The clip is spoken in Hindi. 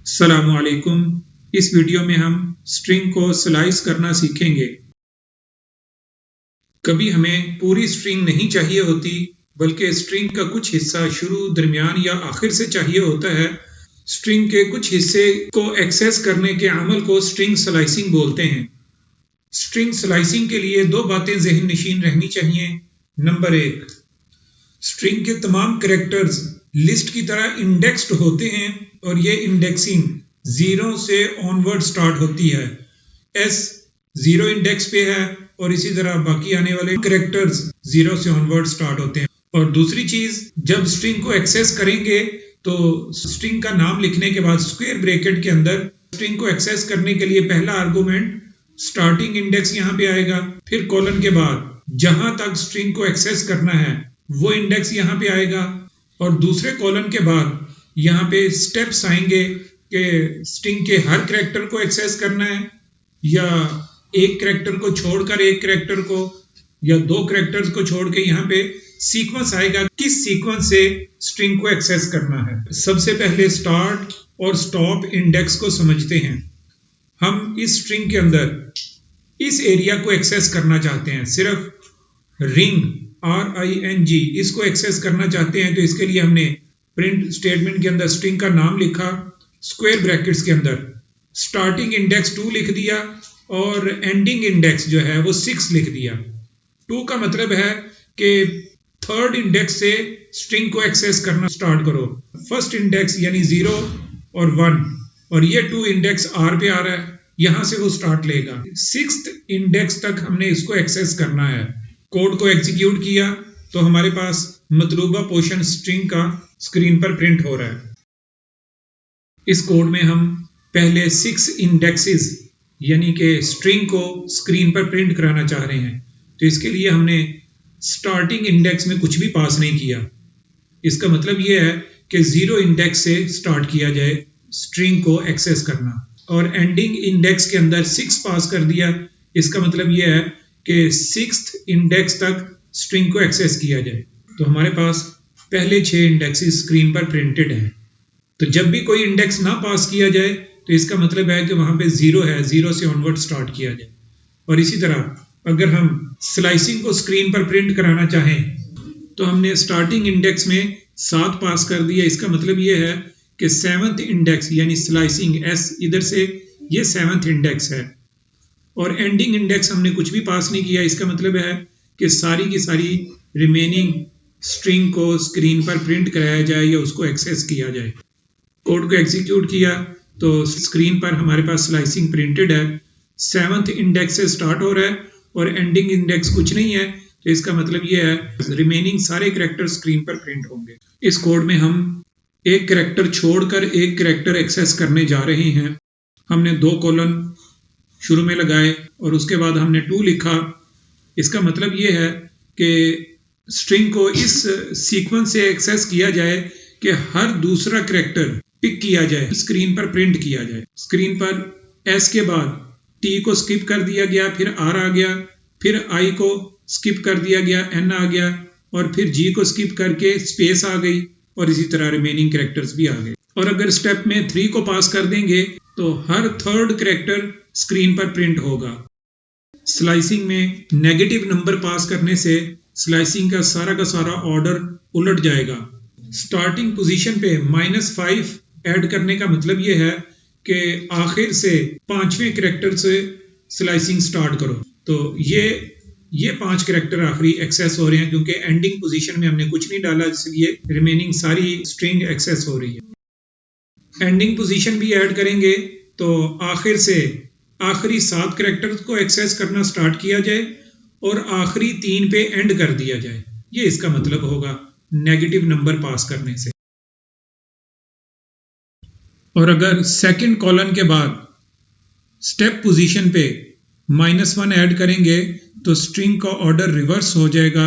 अस्सलामुअलैकुम। इस वीडियो में हम स्ट्रिंग को स्लाइस करना सीखेंगे। कभी हमें पूरी स्ट्रिंग नहीं चाहिए होती, बल्कि स्ट्रिंग का कुछ हिस्सा शुरू, दरमियान या आखिर से चाहिए होता है। स्ट्रिंग के कुछ हिस्से को एक्सेस करने के अमल को स्ट्रिंग स्लाइसिंग बोलते हैं। स्ट्रिंग स्लाइसिंग के लिए दो बातें ज़हन नशीन रहनी चाहिए। नंबर 1, स्ट्रिंग के तमाम कैरेक्टर्स लिस्ट की तरह इंडेक्स्ड होते हैं और ये इंडेक्सिंग 0 से ऑनवर्ड स्टार्ट होती है। S 0 इंडेक्स पे है और इसी तरह बाकी आने वाले कैरेक्टर्स 0 से ऑनवर्ड स्टार्ट होते हैं। और दूसरी चीज, जब स्ट्रिंग को एक्सेस करेंगे तो स्ट्रिंग का नाम लिखने के बाद स्क्वायर ब्रैकेट के अंदर स्ट्रिंग को एक्सेस करने के लिए पहला आर्गुमेंट स्टार्टिंग इंडेक्स यहाँ पे आएगा, फिर कॉलन के बाद जहां तक स्ट्रिंग को एक्सेस करना है वो इंडेक्स यहाँ पे आएगा, और दूसरे कॉलन के बाद यहाँ पे स्टेप्स आएंगे कि स्ट्रिंग के हर कैरेक्टर को एक्सेस करना है या एक कैरेक्टर को छोड़कर एक कैरेक्टर को, या दो कैरेक्टर्स को छोड़ के यहाँ पे सीक्वेंस आएगा किस सीक्वेंस से स्ट्रिंग को एक्सेस करना है। सबसे पहले स्टार्ट और स्टॉप इंडेक्स को समझते हैं। हम इस स्ट्रिंग के अंदर इस एरिया को एक्सेस करना चाहते हैं, सिर्फ रिंग RING इसको एक्सेस करना चाहते हैं, तो इसके लिए हमने प्रिंट स्टेटमेंट के अंदर स्ट्रिंग का नाम लिखा, स्क्वायर ब्रैकेट्स के अंदर स्टार्टिंग इंडेक्स 2 लिख दिया और एंडिंग इंडेक्स जो है वो 6 लिख दिया। 2 का मतलब है कि थर्ड इंडेक्स से स्ट्रिंग को एक्सेस करना स्टार्ट करो। फर्स्ट इंडेक्स यानी 0 और 1, और ये 2 इंडेक्स R पे आ रहा है, यहां से वो स्टार्ट लेगा। 6th इंडेक्स तक हमने इसको एक्सेस करना है। कोड को एग्जीक्यूट किया तो हमारे पास मतलूबा पोर्शन स्ट्रिंग का स्क्रीन पर प्रिंट हो रहा है। इस कोड में हम पहले 6 इंडेक्सेस यानी कि स्ट्रिंग को स्क्रीन पर प्रिंट कराना चाह रहे हैं, तो इसके लिए हमने स्टार्टिंग इंडेक्स में कुछ भी पास नहीं किया। इसका मतलब यह है कि 0 इंडेक्स से स्टार्ट किया जाए स्ट्रिंग को एक्सेस करना, और एंडिंग इंडेक्स के अंदर 6 पास कर दिया। इसका मतलब यह है कि 6th इंडेक्स तक स्ट्रिंग को एक्सेस किया जाए। तो हमारे पास पहले 6 इंडेक्सेस स्क्रीन पर प्रिंटेड हैं। तो जब भी कोई इंडेक्स ना पास किया जाए तो इसका मतलब है कि वहां पे 0 है, 0 से ऑनवर्ड स्टार्ट किया जाए। और इसी तरह अगर हम स्लाइसिंग को स्क्रीन पर प्रिंट कराना चाहें तो हमने स्टार्टिंग इंडेक्स में 7 पास कर दिया। इसका मतलब ये है कि 7th इंडेक्स यानी स्लाइसिंग S इधर से ये 7th इंडेक्स है, और एंडिंग इंडेक्स हमने कुछ भी पास नहीं किया। इसका मतलब है कि सारी की सारी रिमेनिंग स्ट्रिंग को स्क्रीन पर प्रिंट कराया जाए या उसको एक्सेस किया जाए। कोड को एग्जीक्यूट किया तो स्क्रीन पर हमारे पास स्लाइसिंग प्रिंटेड है, 7th इंडेक्स से स्टार्ट हो रहा है और एंडिंग इंडेक्स कुछ नहीं है, तो इसका मतलब ये है रिमेनिंग सारे कैरेक्टर स्क्रीन पर प्रिंट होंगे। इस कोड में हम एक कैरेक्टर छोड़कर एक कैरेक्टर एक्सेस करने जा रहे हैं। हमने 2 कॉलन शुरू में लगाए और उसके बाद हमने 2 लिखा। इसका मतलब ये है कि स्ट्रिंग को इस सीक्वेंस से एक्सेस किया जाए कि हर दूसरा कैरेक्टर पिक किया जाए, स्क्रीन पर प्रिंट किया जाए। स्क्रीन पर S के बाद T को स्किप कर दिया गया, फिर R आ गया, फिर I को स्किप कर दिया गया, N आ गया, और फिर G को स्किप करके स्पेस आ गई, और इसी तरह रिमेनिंग कैरेक्टर्स भी आ गए। और अगर स्टेप में 3 को पास कर देंगे तो हर थर्ड कैरेक्टर स्क्रीन पर प्रिंट होगा। स्लाइसिंग में नेगेटिव नंबर पास करने से स्लाइसिंग का सारा ऑर्डर उलट जाएगा। स्टार्टिंग पोजीशन पे -5 ऐड करने का मतलब ये है कि आखिर से 5वें कैरेक्टर से स्लाइसिंग स्टार्ट करो। तो ये 5 कैरेक्टर आखिरी एक्सेस हो रहे हैं, क्योंकि एंडिंग पोजीशन में हमने कुछ नहीं डाला, इसलिए रिमेनिंग सारी स्ट्रिंग एक्सेस हो रही है। एंडिंग पोजीशन भी ऐड करेंगे तो आखिर से आखिरी 7 कैरेक्टर्स को एक्सेस करना स्टार्ट किया जाए और आखिरी 3 पे एंड कर दिया जाए। ये इसका मतलब होगा नेगेटिव नंबर पास करने से। और अगर सेकंड कॉलन के बाद स्टेप पोजीशन पे -1 ऐड करेंगे तो स्ट्रिंग का ऑर्डर रिवर्स हो जाएगा